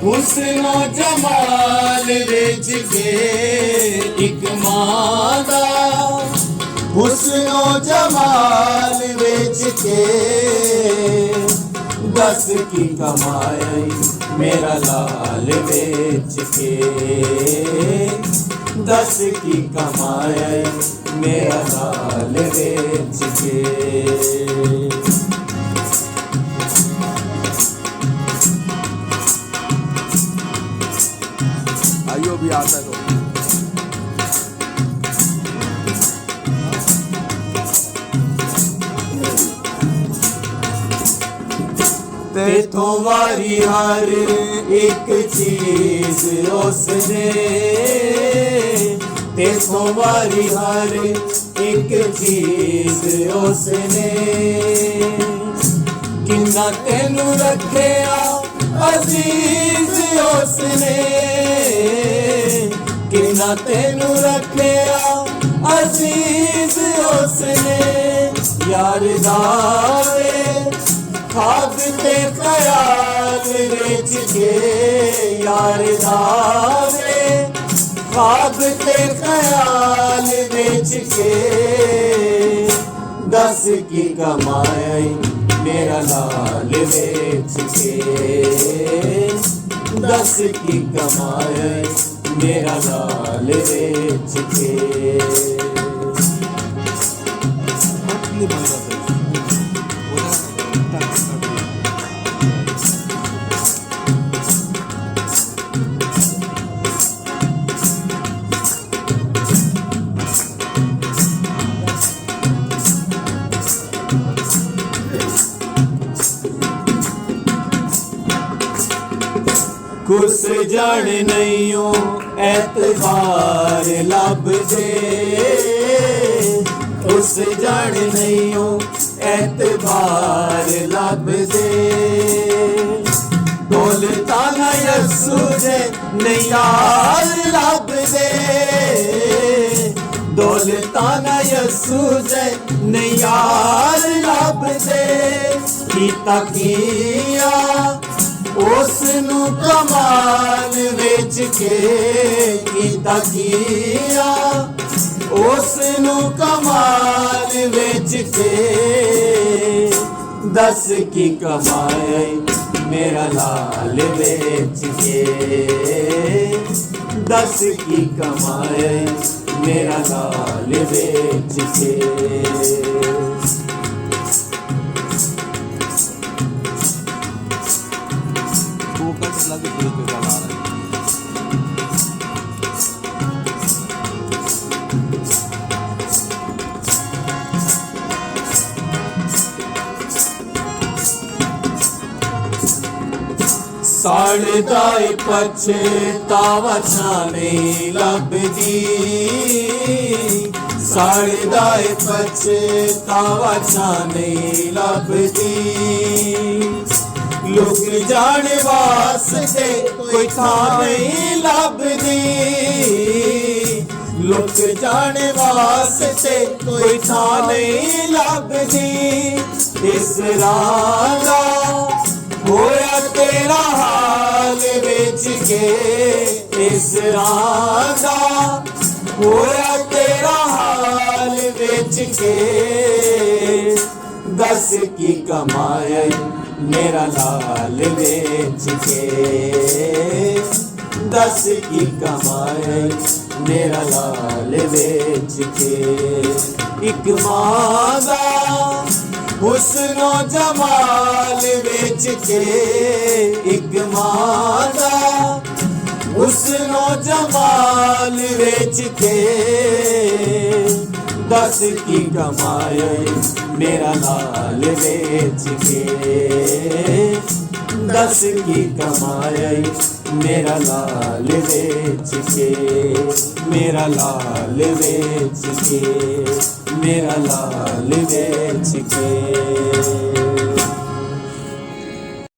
हुस्नो Jamal vetch के एक मां दा हुस्नो जमाल वेच के दस की कमाई मेरा लाल बेच के दस की कमाई मेरा लाल बेच के आइयो भी आता है तो तेथों वारी हर एक चीज उसने तेथों वारी हर एक चीज उसने किन्ना तेनू रखिया अजीज उसने किन्ना तेनू रखिया अजीज उसने यार दावे खाब ते ख्याल बेच के यार दावे खाब ते ख्याल बेच के दस की कमाई मेरा लाल बेच के दस की कमाई मेरा लाल बेच के कुछ जड़ नहीं हो एतबार लब दे कुछ जड़ नहीं हो एतबार लब दे बोलता ना यसू जे नयार लब दे दौलता ना यसू जे नयार लब दे कीता किया उसनू कमाल बेच के कीता किया उसनू कमाल बेच के दस की कमाई मेरा लाल बेच के दस की कमाई मेरा लाल बेच के लगे पूरे पे बना रहे साढ़े दाई पछतावा छाने लभदी साढ़े दाई पछतावा छाने लभदी लोग जाने वास्ते कोई था नहीं लभदी लोग जाने वास्ते कोई था नहीं लभदी इस राजा होया तेरा हाल बेच के इस राजा होया तेरा हाल बेच के दस की कमाई मेरा लाल बेच के दस की कमाई मेरा लाल बेच के एक मां दा हुस्नो जमाल बेच के एक मां दा हुस्नो जमाल बेच के दस की कमाई मेरा लाल बेच के दस की कमाई मेरा लाल बेच के मेरा लाल बेच के मेरा लाल बेच के